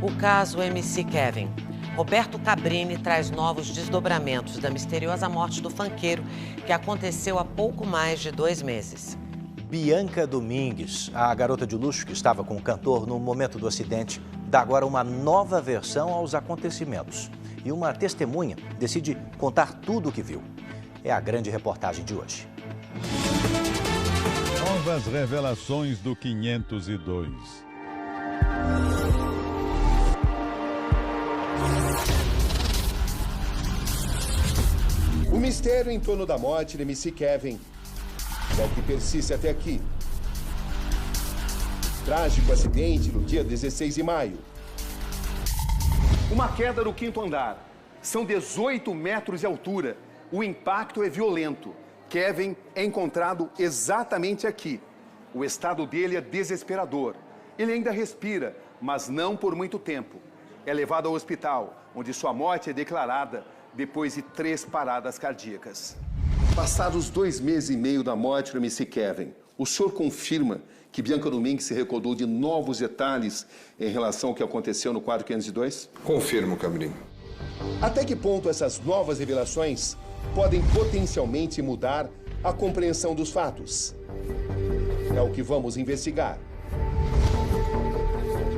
O caso MC Kevin. Roberto Cabrini traz novos desdobramentos da misteriosa morte do funkeiro que aconteceu há pouco mais de 2 meses. Bianca Domingues, a garota de luxo que estava com o cantor no momento do acidente, dá agora uma nova versão aos acontecimentos. E uma testemunha decide contar tudo o que viu. É a grande reportagem de hoje. Novas revelações do 502. O mistério em torno da morte de MC Kevin é o que persiste até aqui. Trágico acidente no dia 16 de maio. Uma queda no 5º andar. São 18 metros de altura. O impacto é violento. Kevin é encontrado exatamente aqui. O estado dele é desesperador. Ele ainda respira, mas não por muito tempo. É levado ao hospital, onde sua morte é declarada depois de 3 paradas cardíacas. Passados 2 meses e meio da morte do MC Kevin, o senhor confirma que Bianca Domingues se recordou de novos detalhes em relação ao que aconteceu no quadro 502? Confirmo, Cabrini. Até que ponto essas novas revelações podem potencialmente mudar a compreensão dos fatos? É o que vamos investigar.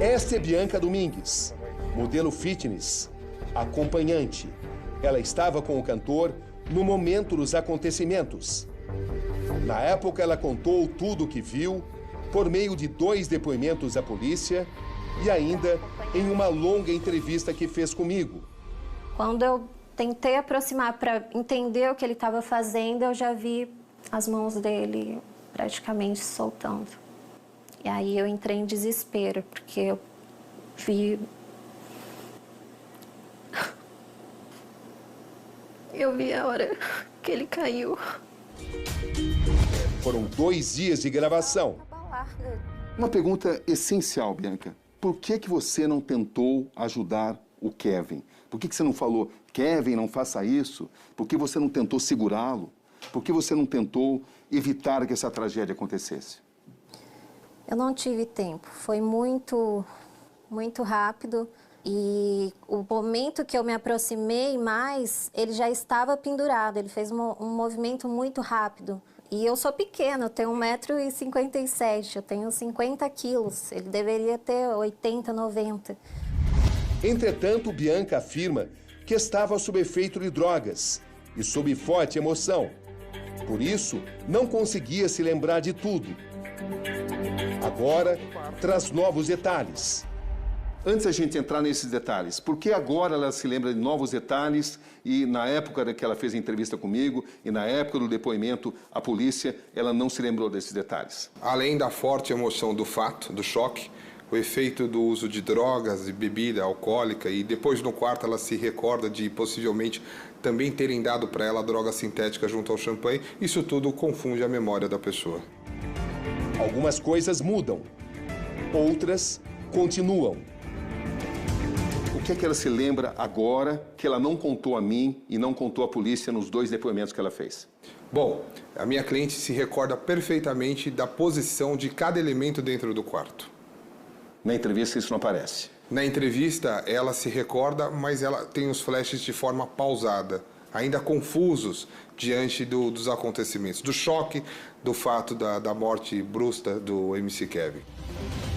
Esta é Bianca Domingues, modelo fitness, acompanhante. Ela estava com o cantor no momento dos acontecimentos. Na época, ela contou tudo o que viu por meio de 2 depoimentos à polícia e ainda em uma longa entrevista que fez comigo. Quando eu tentei aproximar para entender o que ele estava fazendo, eu já vi as mãos dele praticamente soltando. E aí eu entrei em desespero, porque eu vi... Eu vi a hora que ele caiu. Foram 2 dias de gravação. Uma pergunta essencial, Bianca. Por que você não tentou ajudar o Kevin? Por que você não falou, Kevin, não faça isso? Por que você não tentou segurá-lo? Por que você não tentou evitar que essa tragédia acontecesse? Eu não tive tempo. Foi muito rápido. E o momento que eu me aproximei mais, ele já estava pendurado. Ele fez um movimento muito rápido. E eu sou pequena, eu tenho 1,57 m, eu tenho 50 quilos. Ele deveria ter 80, 90. Entretanto, Bianca afirma que estava sob efeito de drogas e sob forte emoção. Por isso, não conseguia se lembrar de tudo. Agora, traz novos detalhes. Antes da gente entrar nesses detalhes, por que agora ela se lembra de novos detalhes e na época que ela fez a entrevista comigo e na época do depoimento à polícia, ela não se lembrou desses detalhes? Além da forte emoção do fato, do choque, o efeito do uso de drogas e bebida alcoólica e depois no quarto ela se recorda de possivelmente também terem dado para ela droga sintética junto ao champanhe, isso tudo confunde a memória da pessoa. Algumas coisas mudam, outras continuam. O que é que ela se lembra agora que ela não contou a mim e não contou à polícia nos 2 depoimentos que ela fez? Bom, a minha cliente se recorda perfeitamente da posição de cada elemento dentro do quarto. Na entrevista isso não aparece? Na entrevista ela se recorda, mas ela tem os flashes de forma pausada, ainda confusos diante dos acontecimentos, do choque do fato da morte brusca do MC Kevin.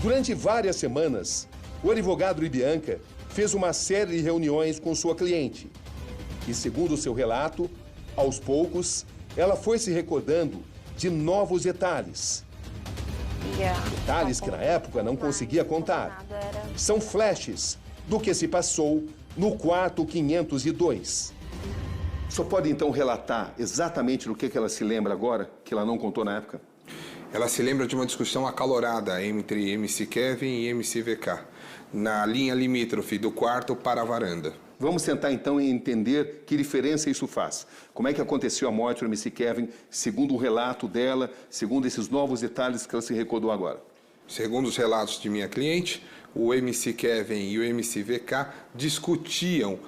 Durante várias semanas, o advogado de Bianca fez uma série de reuniões com sua cliente. E, segundo seu relato, aos poucos, ela foi se recordando de novos detalhes. Detalhes que, na época, não conseguia contar. São flashes do que se passou no quarto 502. Só pode, então, relatar exatamente do que ela se lembra agora, que ela não contou na época? Ela se lembra de uma discussão acalorada entre MC Kevin e MC VK, na linha limítrofe do quarto para a varanda. Vamos tentar, então, entender que diferença isso faz. Como é que aconteceu a morte do MC Kevin, segundo o relato dela, segundo esses novos detalhes que ela se recordou agora? Segundo os relatos de minha cliente, o MC Kevin e o MC VK discutiam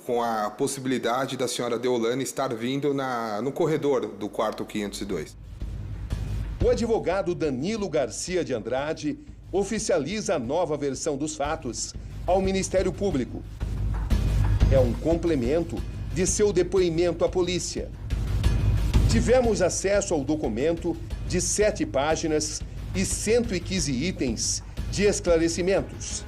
com a possibilidade da senhora Deolane estar vindo no corredor do quarto 502. O advogado Danilo Garcia de Andrade oficializa a nova versão dos fatos ao Ministério Público. É um complemento de seu depoimento à polícia. Tivemos acesso ao documento de 7 páginas e 115 itens de esclarecimentos.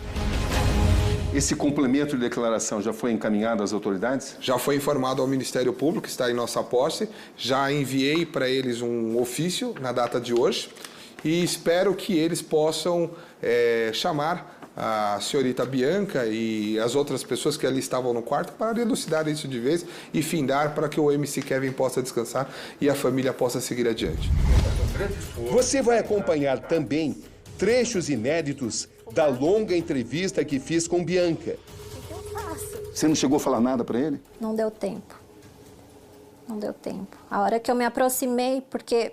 Esse complemento de declaração já foi encaminhado às autoridades? Já foi informado ao Ministério Público, está em nossa posse. Já enviei para eles um ofício na data de hoje e espero que eles possam chamar a senhorita Bianca e as outras pessoas que ali estavam no quarto para elucidar isso de vez e findar para que o MC Kevin possa descansar e a família possa seguir adiante. Você vai acompanhar também trechos inéditos da longa entrevista que fiz com Bianca. O que eu faço? Você não chegou a falar nada para ele? Não deu tempo. Não deu tempo. A hora que eu me aproximei, porque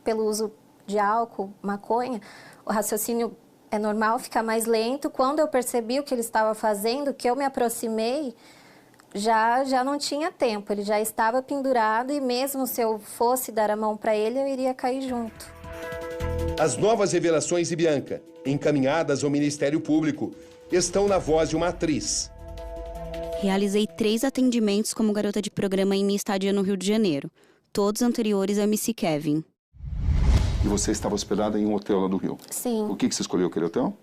pelo uso de álcool, maconha, o raciocínio é normal ficar mais lento. Quando eu percebi o que ele estava fazendo, que eu me aproximei, já não tinha tempo. Ele já estava pendurado e mesmo se eu fosse dar a mão para ele, eu iria cair junto. As novas revelações de Bianca, encaminhadas ao Ministério Público, estão na voz de uma atriz. Realizei 3 atendimentos como garota de programa em minha estadia no Rio de Janeiro, todos anteriores ao MC Kevin. E você estava hospedada em um hotel lá do Rio? Sim. Por que você escolheu aquele hotel?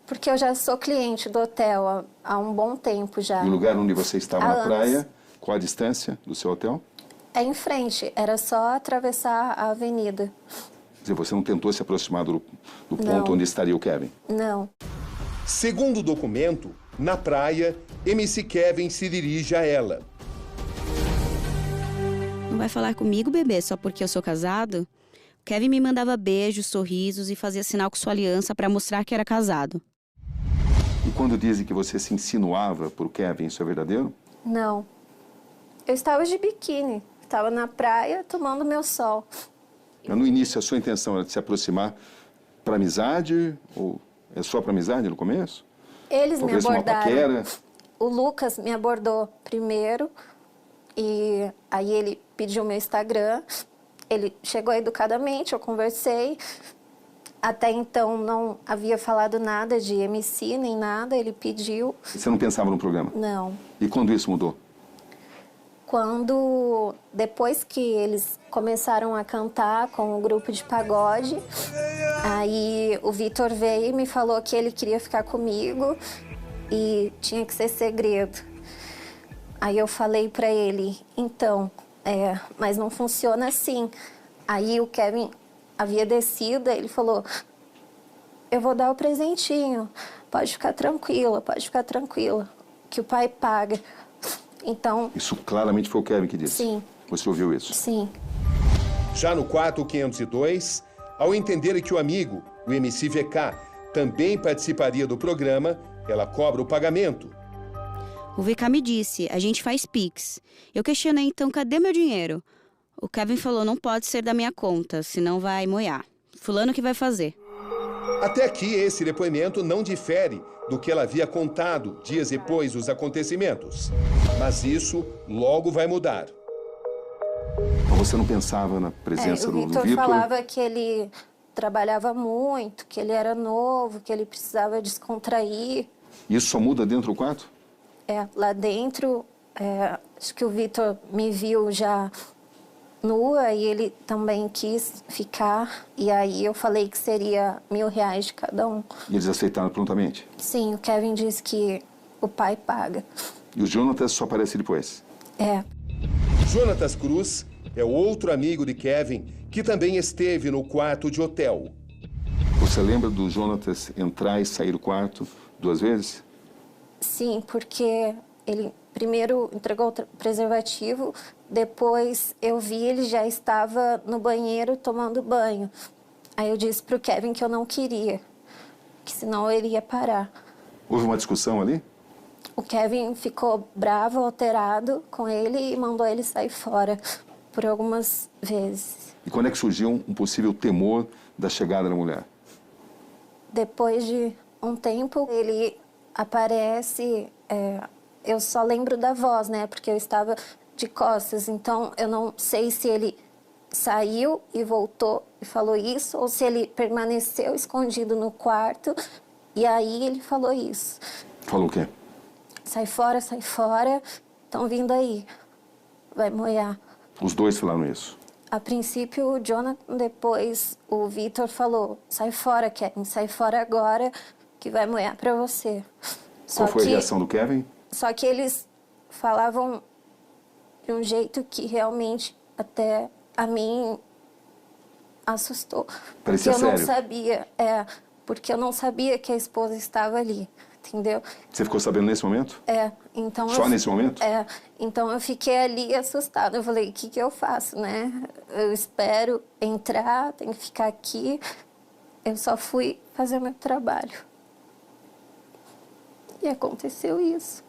Porque eu já sou cliente do hotel há um bom tempo já. E o lugar onde você estava Há na anos. praia, qual a distância do seu hotel? É em frente, era só atravessar a avenida. Quer dizer, você não tentou se aproximar do ponto Não. onde estaria o Kevin? Não. Segundo o documento, na praia, MC Kevin se dirige a ela. Não vai falar comigo, bebê, só porque eu sou casado? Kevin me mandava beijos, sorrisos e fazia sinal com sua aliança para mostrar que era casado. E quando dizem que você se insinuava por Kevin, isso é verdadeiro? Não. Eu estava de biquíni, estava na praia tomando meu sol. Mas no início, a sua intenção era de se aproximar para amizade? Ou é só para amizade no começo? Eles me Talvez uma abordaram. paquera? O Lucas me abordou primeiro e aí ele pediu meu Instagram. Ele chegou educadamente, eu conversei. Até então não havia falado nada de MC nem nada, ele pediu. Você não pensava no programa? Não. E quando isso mudou? Quando, depois que eles começaram a cantar com o grupo de pagode, aí o Vitor veio e me falou que ele queria ficar comigo e tinha que ser segredo. Aí eu falei pra ele, então, mas não funciona assim. Aí o Kevin havia descido, ele falou, eu vou dar o presentinho, pode ficar tranquila, que o pai paga. Então... Isso claramente foi o Kevin que disse? Sim. Você ouviu isso? Sim. Já no quarto 502, ao entender que o amigo, o MC VK, também participaria do programa, ela cobra o pagamento. O VK me disse, a gente faz Pix. Eu questionei então, cadê meu dinheiro? O Kevin falou, não pode ser da minha conta, senão vai moiar. Fulano que vai fazer. Até aqui, esse depoimento não difere do que ela havia contado dias depois dos acontecimentos. Mas isso logo vai mudar. Então você não pensava na presença do Vitor Vitor? falava que ele trabalhava muito, que ele era novo, que ele precisava descontrair. Isso só muda dentro do quarto? Lá dentro, acho que o Vitor me viu já nua e ele também quis ficar. E aí eu falei que seria R$1.000 de cada um. E eles aceitaram prontamente? Sim, o Kevin disse que o pai paga. E o Jonatas só aparece depois? Jonatas Cruz é outro amigo de Kevin que também esteve no quarto de hotel. Você lembra do Jonatas entrar e sair do quarto 2 vezes? Sim, porque ele primeiro entregou o preservativo, depois eu vi ele já estava no banheiro tomando banho. Aí eu disse pro Kevin que eu não queria, que senão ele ia parar. Houve uma discussão ali? O Kevin ficou bravo, alterado com ele e mandou ele sair fora por algumas vezes. E quando é que surgiu um possível temor da chegada da mulher? Depois de um tempo, ele aparece, eu só lembro da voz, né? Porque eu estava de costas, então eu não sei se ele saiu e voltou e falou isso, ou se ele permaneceu escondido no quarto e aí ele falou isso. Falou o quê? Sai fora, estão vindo aí, vai moiar. Os dois falaram isso? A princípio, o Jonathan, depois o Vitor falou, sai fora, Kevin, sai fora agora, que vai moiar pra você. Qual foi a reação do Kevin? Só que eles falavam de um jeito que realmente até a mim assustou. Parecia porque eu sério. não sabia, porque eu não sabia que a esposa estava ali, entendeu? Você ficou sabendo nesse momento? Então Só nesse momento? Então eu fiquei ali assustada. Eu falei, o que eu faço, né? Eu espero entrar, tenho que ficar aqui. Eu só fui fazer meu trabalho. E aconteceu isso.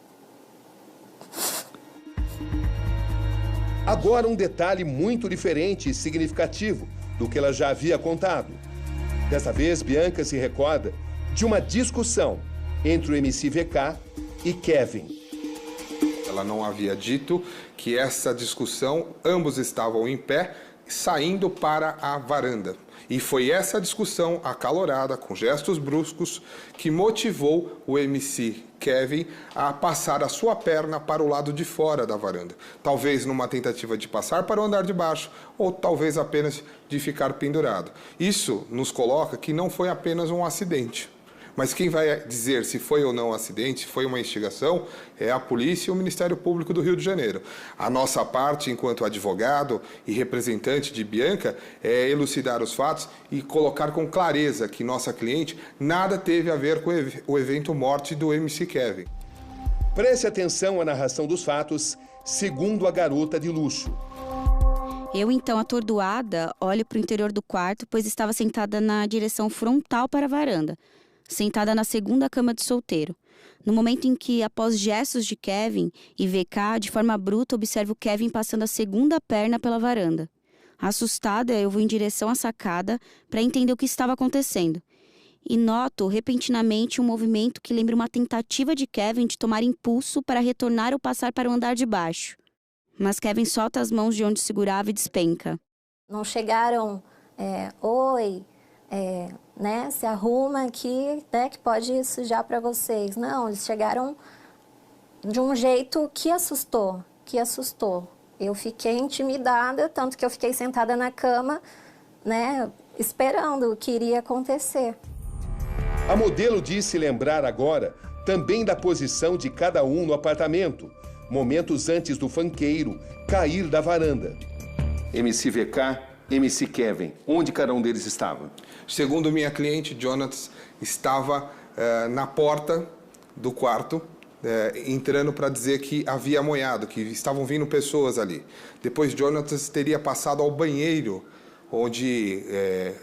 Agora um detalhe muito diferente e significativo do que ela já havia contado. Dessa vez, Bianca se recorda de uma discussão entre o MC VK e Kevin. Ela não havia dito que essa discussão, ambos estavam em pé, saindo para a varanda. E foi essa discussão acalorada, com gestos bruscos, que motivou o MC Kevin a passar a sua perna para o lado de fora da varanda. Talvez numa tentativa de passar para o andar de baixo, ou talvez apenas de ficar pendurado. Isso nos coloca que não foi apenas um acidente. Mas quem vai dizer se foi ou não um acidente, se foi uma instigação, é a polícia e o Ministério Público do Rio de Janeiro. A nossa parte, enquanto advogado e representante de Bianca, é elucidar os fatos e colocar com clareza que nossa cliente nada teve a ver com o evento morte do MC Kevin. Preste atenção à narração dos fatos, segundo a garota de luxo. Eu, então, atordoada, olho para o interior do quarto, pois estava sentada na direção frontal para a varanda, sentada na segunda cama de solteiro. No momento em que, após gestos de Kevin e VK, de forma bruta, observo Kevin passando a segunda perna pela varanda. Assustada, eu vou em direção à sacada para entender o que estava acontecendo. E noto, repentinamente, um movimento que lembra uma tentativa de Kevin de tomar impulso para retornar ou passar para o andar de baixo. Mas Kevin solta as mãos de onde segurava e despenca. Não chegaram, oi, né, se arruma aqui, né, que pode sujar para vocês. Não, eles chegaram de um jeito que assustou. Eu fiquei intimidada, tanto que eu fiquei sentada na cama, né, esperando o que iria acontecer. A modelo disse lembrar agora também da posição de cada um no apartamento, momentos antes do funkeiro cair da varanda. MC VK, MC Kevin, onde cada um deles estava? Segundo minha cliente, Jonathan estava na porta do quarto, entrando para dizer que havia moiado, que estavam vindo pessoas ali. Depois, Jonathan teria passado ao banheiro, onde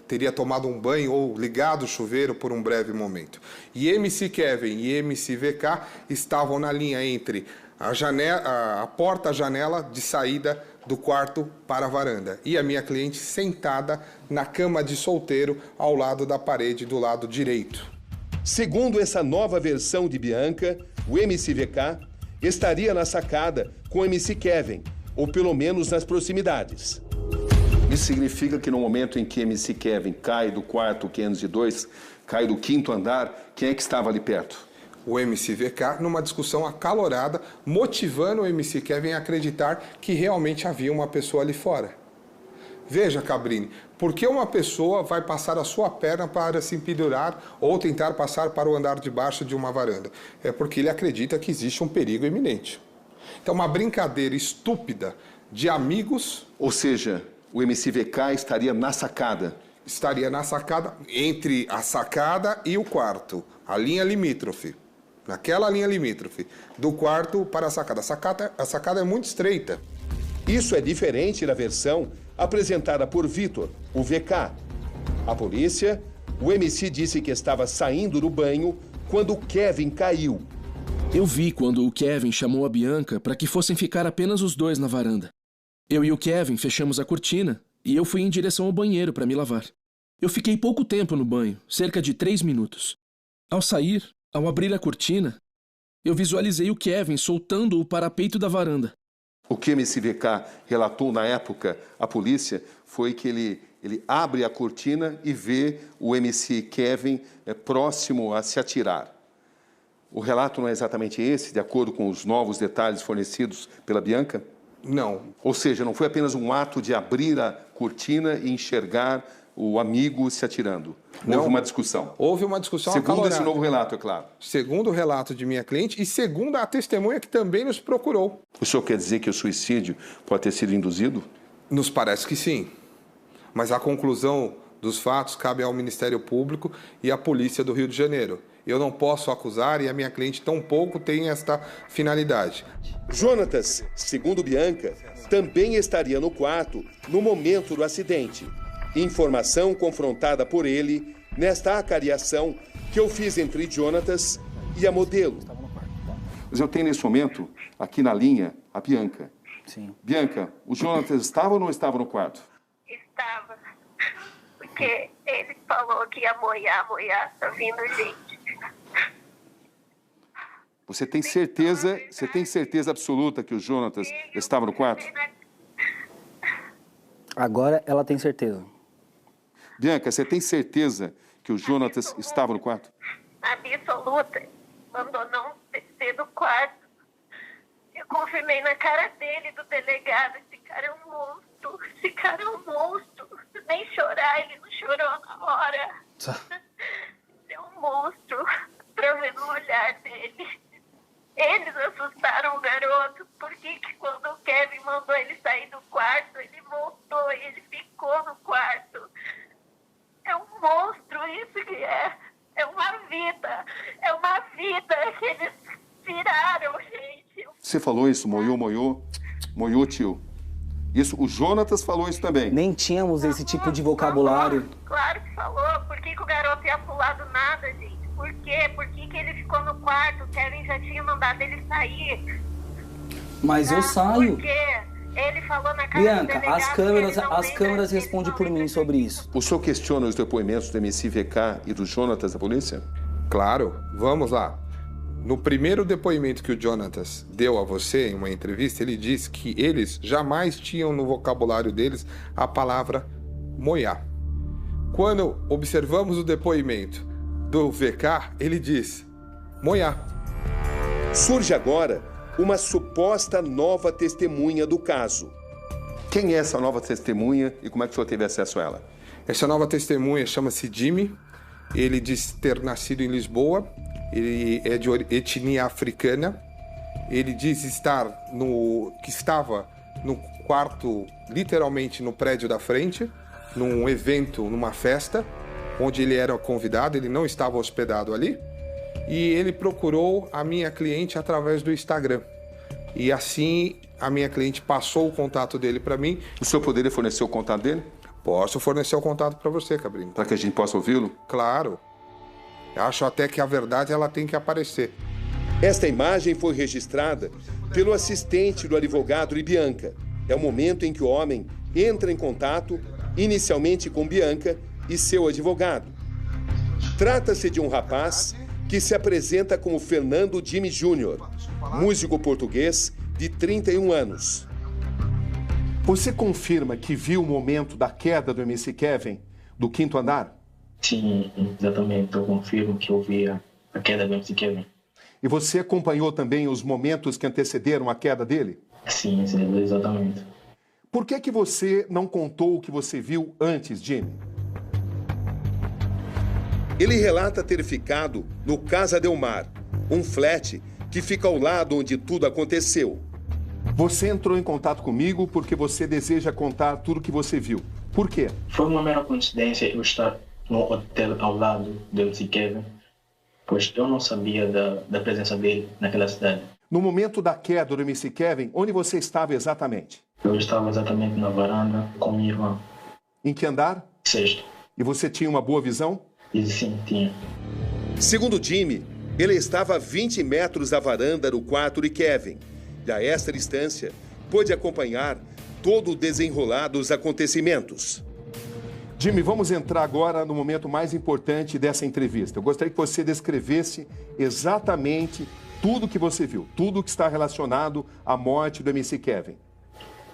teria tomado um banho ou ligado o chuveiro por um breve momento. E MC Kevin e MC VK estavam na linha entre a porta-janela de saída do quarto para a varanda. E a minha cliente sentada na cama de solteiro ao lado da parede do lado direito. Segundo essa nova versão de Bianca, o MC VK estaria na sacada com o MC Kevin, ou pelo menos nas proximidades. Isso significa que no momento em que MC Kevin cai do quarto 502, cai do quinto andar, quem é que estava ali perto? O MC VK numa discussão acalorada, motivando o MC Kevin a acreditar que realmente havia uma pessoa ali fora. Veja, Cabrini, por que uma pessoa vai passar a sua perna para se pendurar ou tentar passar para o andar de baixo de uma varanda? É porque ele acredita que existe um perigo iminente. Então, uma brincadeira estúpida de amigos... Ou seja, o MC VK estaria na sacada? Estaria na sacada, entre a sacada e o quarto, a linha limítrofe. Naquela linha limítrofe, do quarto para a sacada. A sacada é muito estreita. Isso é diferente da versão apresentada por Vitor, o VK. A polícia, o MC disse que estava saindo do banho quando Kevin caiu. Eu vi quando o Kevin chamou a Bianca para que fossem ficar apenas os dois na varanda. Eu e o Kevin fechamos a cortina e eu fui em direção ao banheiro para me lavar. Eu fiquei pouco tempo no banho, cerca de 3 minutos. Ao sair, ao abrir a cortina, eu visualizei o Kevin soltando o parapeito da varanda. O que MC VK relatou na época à polícia foi que ele abre a cortina e vê o MC Kevin próximo a se atirar. O relato não é exatamente esse, de acordo com os novos detalhes fornecidos pela Bianca? Não. Ou seja, não foi apenas um ato de abrir a cortina e enxergar o amigo se atirando. Não. Houve uma discussão. Houve uma discussão Segundo acalorada. esse novo relato, é claro. Segundo o relato de minha cliente e segundo a testemunha que também nos procurou. O senhor quer dizer que o suicídio pode ter sido induzido? Nos parece que sim. Mas a conclusão dos fatos cabe ao Ministério Público e à Polícia do Rio de Janeiro. Eu não posso acusar e a minha cliente tampouco tem esta finalidade. Jonatas, segundo Bianca, também estaria no quarto no momento do acidente. Informação confrontada por ele nesta acariação que eu fiz entre Jonatas e a modelo. Mas eu tenho nesse momento, aqui na linha, a Bianca. Sim. Bianca, o Jonatas estava ou não estava no quarto? Estava. Porque ele falou que ia moiar, tá vindo gente. Você tem certeza absoluta que o Jonatas estava no quarto? Agora ela tem certeza. Bianca, você tem certeza que o Jonatas estava no quarto? Absoluta. Mandou não descer do quarto. Eu confirmei na cara dele, do delegado. Esse cara é um monstro. Esse cara é um monstro. Nem chorar, ele não chorou na hora. É um monstro. Pra ver no olhar dele. Eles assustaram o garoto. Porque que quando o Kevin mandou ele sair do quarto, ele voltou e ele ficou no quarto. É um monstro, isso que é. É uma vida. É uma vida que eles tiraram, gente. Você falou isso, moiou, tio. Isso, o Jonatas falou isso também. Nem tínhamos esse tipo de vocabulário. Claro que falou. Por que o garoto ia pular do nada, gente? Por quê? Por que ele ficou no quarto? O Kevin já tinha mandado ele sair. Mas eu saio. Por quê? Ele falou na cara Bianca, do delegado as câmeras respondem por mim sobre isso. O senhor questiona os depoimentos do MSVK e do Jonatas da polícia? Claro, vamos lá. No primeiro depoimento que o Jonatas deu a você em uma entrevista, ele disse que eles jamais tinham no vocabulário deles a palavra moiar. Quando observamos o depoimento do VK, ele diz moiar. Surge agora uma suposta nova testemunha do caso. Quem é essa nova testemunha e como é que o senhor teve acesso a ela? Essa nova testemunha chama-se Jimmy. Ele diz ter nascido em Lisboa. Ele é de etnia africana. Ele diz que estava no quarto, literalmente no prédio da frente, num evento, numa festa, onde ele era convidado, ele não estava hospedado ali. E ele procurou a minha cliente através do Instagram. E assim, a minha cliente passou o contato dele para mim. O senhor poderia fornecer o contato dele? Posso fornecer o contato para você, Cabrini. Para que a gente possa ouvi-lo? Claro. Acho até que a verdade ela tem que aparecer. Esta imagem foi registrada pelo assistente do advogado de Bianca. É o momento em que o homem entra em contato, inicialmente com Bianca e seu advogado. Trata-se de um rapaz que se apresenta como Fernando Jimmy Jr., músico português de 31 anos. Você confirma que viu o momento da queda do MC Kevin do quinto andar? Sim, exatamente. Eu confirmo que eu vi a queda do MC Kevin. E você acompanhou também os momentos que antecederam a queda dele? Sim, exatamente. Por que você não contou o que você viu antes, Jimmy? Ele relata ter ficado no Casa Del Mar, um flat que fica ao lado onde tudo aconteceu. Você entrou em contato comigo porque você deseja contar tudo o que você viu. Por quê? Foi uma mera coincidência eu estar no hotel ao lado do MC Kevin, pois eu não sabia da presença dele naquela cidade. No momento da queda do MC Kevin, onde você estava exatamente? Eu estava exatamente na varanda com minha irmã. Em que andar? Sexto. E você tinha uma boa visão? E sim, tinha. Segundo Jimmy, ele estava a 20 metros da varanda do quarto de Kevin. E a esta distância, pôde acompanhar todo o desenrolar dos acontecimentos. Jimmy, vamos entrar agora no momento mais importante dessa entrevista. Eu gostaria que você descrevesse exatamente tudo que você viu, tudo que está relacionado à morte do MC Kevin.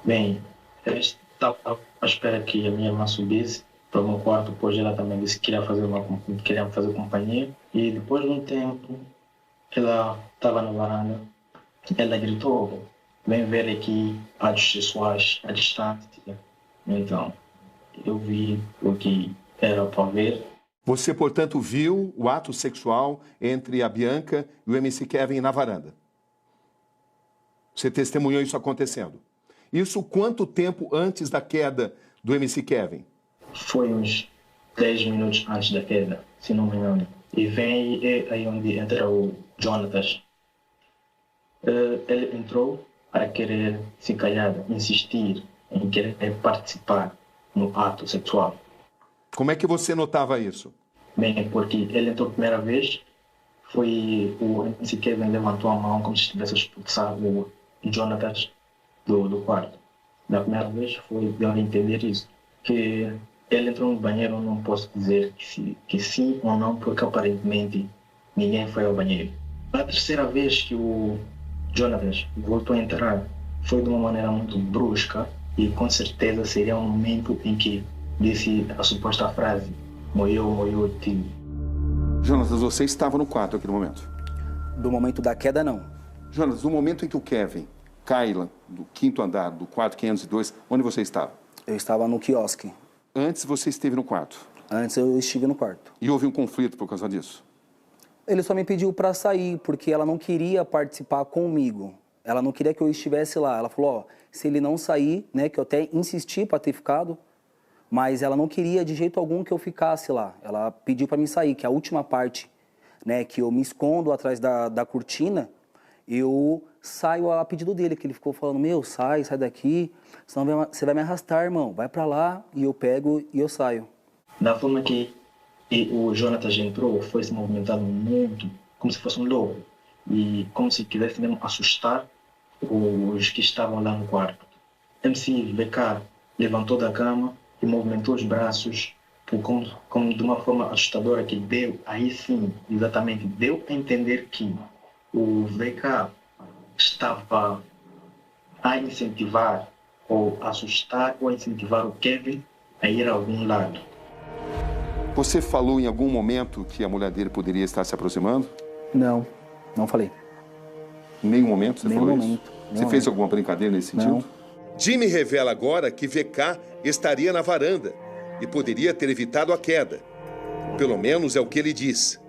Bem, eu estava à espera que a minha irmã subisse para o meu quarto, pois ela também disse que queria fazer companhia. E depois de um tempo, ela estava na varanda, ela gritou, vem ver aqui atos sexuais à distância. Então, eu vi o que era para ver. Você, portanto, viu o ato sexual entre a Bianca e o MC Kevin na varanda. Você testemunhou isso acontecendo. Isso quanto tempo antes da queda do MC Kevin? Foi uns 10 minutos antes da queda, se não me engano. E vem aí onde entra o Jonatas. Ele entrou para querer, se calhar, insistir em querer participar no ato sexual. Como é que você notava isso? Bem, porque ele entrou a primeira vez, foi o MC Kevin levantou a mão como se estivesse a expulsar o Jonatas do quarto. Da primeira vez foi deu a entender isso, que ele entrou no banheiro, não posso dizer que sim ou não, porque aparentemente ninguém foi ao banheiro. A terceira vez que o Jonatas voltou a entrar foi de uma maneira muito brusca e com certeza seria um momento em que disse a suposta frase: moiou, tio. Jonatas, você estava no quarto naquele momento? Do momento da queda, não. Jonatas, no momento em que o Kevin cai lá do 5º andar, do quarto 502, onde você estava? Eu estava no quiosque. Antes você esteve no quarto? Antes eu estive no quarto. E houve um conflito por causa disso? Ele só me pediu para sair, porque ela não queria participar comigo. Ela não queria que eu estivesse lá. Ela falou, ó, se ele não sair, né, que eu até insisti para ter ficado, mas ela não queria de jeito algum que eu ficasse lá. Ela pediu para mim sair, que a última parte, né, que eu me escondo atrás da cortina, eu saio a pedido dele, que ele ficou falando, meu, sai daqui, senão você vai me arrastar, irmão, vai para lá, e eu pego e eu saio. Da forma que o Jonatas entrou, foi se movimentando muito, como se fosse um lobo, e como se quisesse mesmo assustar os que estavam lá no quarto. MC VK levantou da cama e movimentou os braços como de uma forma assustadora, que deu, aí sim, exatamente, deu a entender que o VK estava a incentivar ou assustar ou incentivar o Kevin a ir a algum lado. Você falou em algum momento que a mulher dele poderia estar se aproximando? Não, não falei. Em nenhum momento você falou momento. isso? Você fez alguma brincadeira nesse sentido? Não. Jimmy revela agora que VK estaria na varanda e poderia ter evitado a queda. Pelo menos é o que ele diz.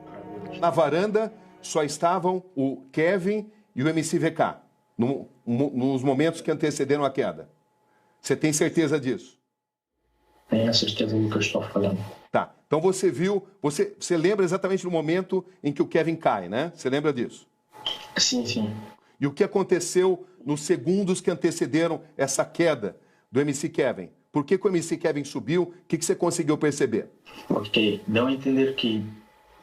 Na varanda só estavam o Kevin e o MC VK, nos momentos que antecederam a queda. Você tem certeza disso? Tenho certeza do que eu estou falando. Tá. Então você viu, você lembra exatamente do momento em que o Kevin cai, né? Você lembra disso? Sim, sim. E o que aconteceu nos segundos que antecederam essa queda do MC Kevin? Por que o MC Kevin subiu? O que você conseguiu perceber? Ok, deu a entender que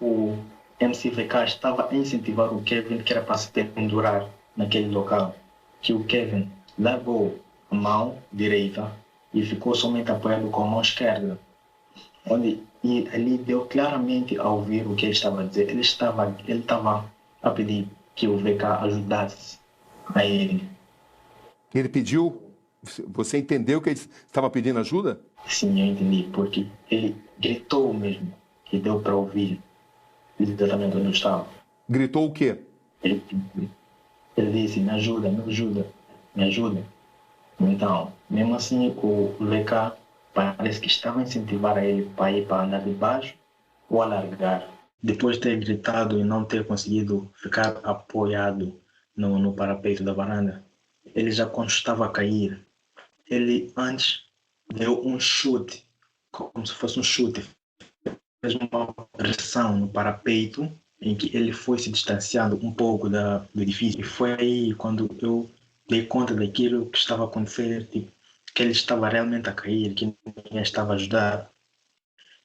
o MC VK estava a incentivar o Kevin, que era para se pendurar naquele local. Que o Kevin largou a mão direita e ficou somente apoiado com a mão esquerda. E ali deu claramente a ouvir o que ele estava a dizer. Ele estava a pedir que o VK ajudasse a ele. Ele pediu? Você entendeu que ele estava pedindo ajuda? Sim, eu entendi, porque ele gritou mesmo, que deu para ouvir exatamente onde eu estava. Gritou o quê? Ele disse, me ajuda. Então, mesmo assim, o VK parece que estava a incentivar ele para ir para andar de baixo ou alargar. Depois de ter gritado e não ter conseguido ficar apoiado no parapeito da varanda, ele já quando estava a cair, ele antes deu um chute, como se fosse um chute. Fez uma pressão no parapeito, em que ele foi se distanciando um pouco do edifício. E foi aí quando eu dei conta daquilo que estava a acontecer, tipo, que ele estava realmente a cair, que ninguém estava a ajudar.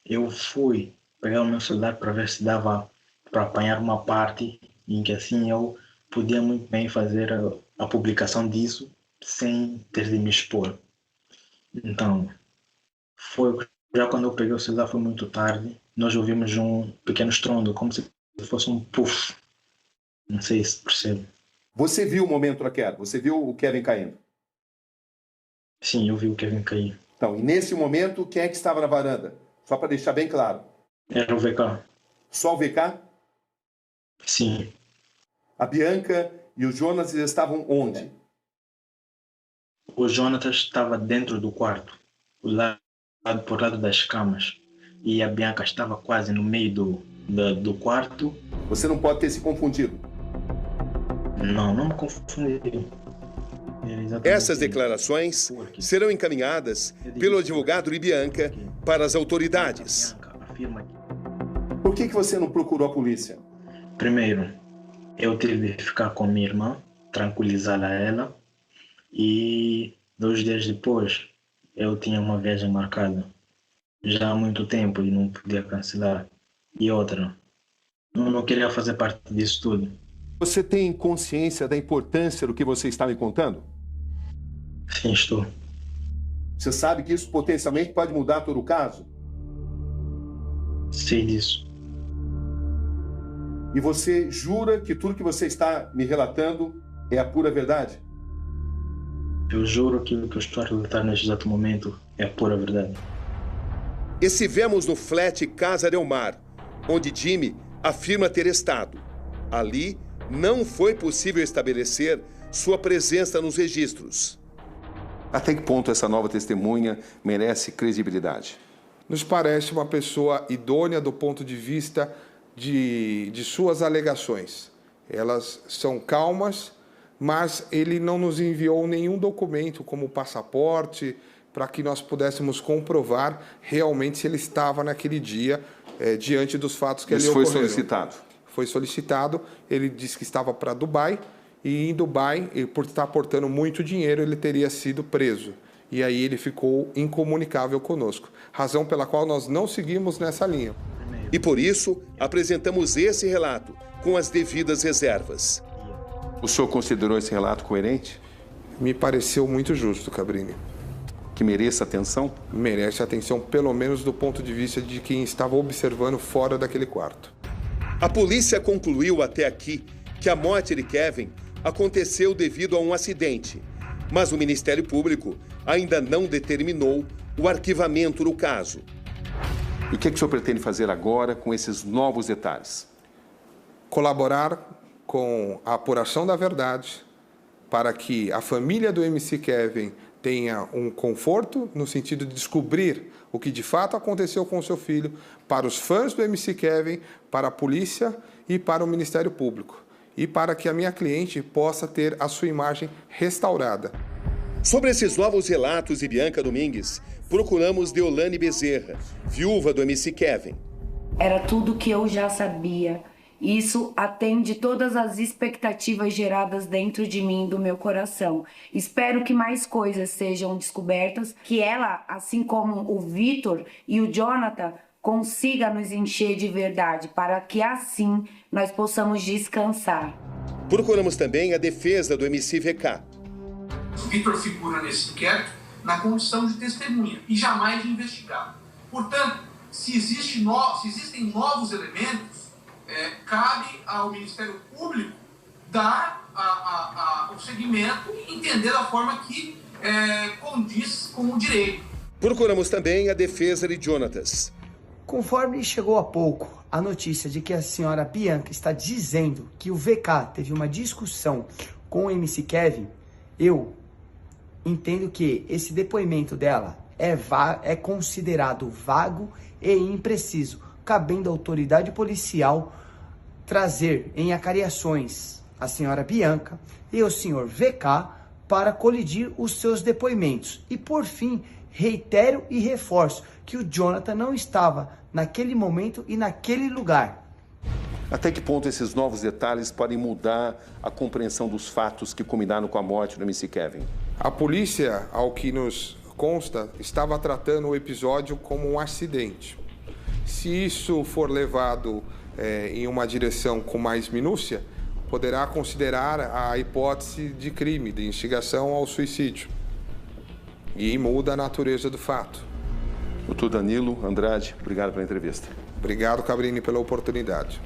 Eu fui pegar o meu celular para ver se dava para apanhar uma parte em que assim eu podia muito bem fazer a publicação disso sem ter de me expor. Então, já quando eu peguei o celular foi muito tarde, nós ouvimos um pequeno estrondo, como se fosse um puff. Não sei se percebe. Você viu o momento da queda? Você viu o Kevin caindo? Sim, eu vi o Kevin cair. Então, e nesse momento, quem é que estava na varanda? Só para deixar bem claro. Era o VK. Só o VK? Sim. A Bianca e o Jonas estavam onde? O Jonathan estava dentro do quarto, por lado das camas. E a Bianca estava quase no meio do quarto. Você não pode ter se confundido. Não me confundi. Essas declarações serão encaminhadas pelo advogado de Bianca para as autoridades. Por que você não procurou a polícia? Primeiro, eu tive de ficar com minha irmã, tranquilizá-la ela. E 2 dias depois, eu tinha uma viagem marcada. Já há muito tempo e não podia cancelar. E outra, não queria fazer parte disso tudo. Você tem consciência da importância do que você está me contando? Sim, estou. Você sabe que isso potencialmente pode mudar todo o caso? Sei disso. E você jura que tudo que você está me relatando é a pura verdade? Eu juro que o que eu estou a relatar neste exato momento é a pura verdade. Estivemos no flat Casa Del Mar, onde Jimmy afirma ter estado. Ali, não foi possível estabelecer sua presença nos registros. Até que ponto essa nova testemunha merece credibilidade? Nos parece uma pessoa idônea do ponto de vista de suas alegações. Elas são calmas, mas ele não nos enviou nenhum documento, como passaporte, para que nós pudéssemos comprovar realmente se ele estava naquele dia diante dos fatos que ali ocorreram. Isso foi solicitado? Foi solicitado, ele disse que estava para Dubai, e em Dubai, por estar aportando muito dinheiro, ele teria sido preso. E aí ele ficou incomunicável conosco, razão pela qual nós não seguimos nessa linha. E por isso, apresentamos esse relato, com as devidas reservas. O senhor considerou esse relato coerente? Me pareceu muito justo, Cabrini. Que mereça atenção? Merece atenção, pelo menos do ponto de vista de quem estava observando fora daquele quarto. A polícia concluiu até aqui que a morte de Kevin aconteceu devido a um acidente, mas o Ministério Público ainda não determinou o arquivamento do caso. E o que o senhor pretende fazer agora com esses novos detalhes? Colaborar com a apuração da verdade para que a família do MC Kevin tenha um conforto no sentido de descobrir o que de fato aconteceu com o seu filho, para os fãs do MC Kevin, para a polícia e para o Ministério Público, e para que a minha cliente possa ter a sua imagem restaurada. Sobre esses novos relatos de Bianca Domingues, procuramos Deolane Bezerra, viúva do MC Kevin. Era tudo que eu já sabia. Isso atende todas as expectativas geradas dentro de mim e do meu coração. Espero que mais coisas sejam descobertas, que ela, assim como o Vitor e o Jonathan, consiga nos encher de verdade, para que assim nós possamos descansar. Procuramos também a defesa do MC VK. O Vitor figura nesse inquérito na condição de testemunha e jamais de investigado. Portanto, se existem novos elementos, cabe ao Ministério Público dar o segmento e entender da forma que condiz com o direito. Procuramos também a defesa de Jonatas. Conforme chegou há pouco a notícia de que a senhora Bianca está dizendo que o VK teve uma discussão com o MC Kevin, eu entendo que esse depoimento dela é considerado vago e impreciso, cabendo à autoridade policial trazer em acariações a senhora Bianca e o senhor VK para colidir os seus depoimentos. E por fim, reitero e reforço que o Jonathan não estava naquele momento e naquele lugar. Até que ponto esses novos detalhes podem mudar a compreensão dos fatos que culminaram com a morte do MC Kevin? A polícia, ao que nos consta, estava tratando o episódio como um acidente. Se isso for levado em uma direção com mais minúcia, poderá considerar a hipótese de crime, de instigação ao suicídio. E muda a natureza do fato. Doutor Danilo Andrade, obrigado pela entrevista. Obrigado, Cabrini, pela oportunidade.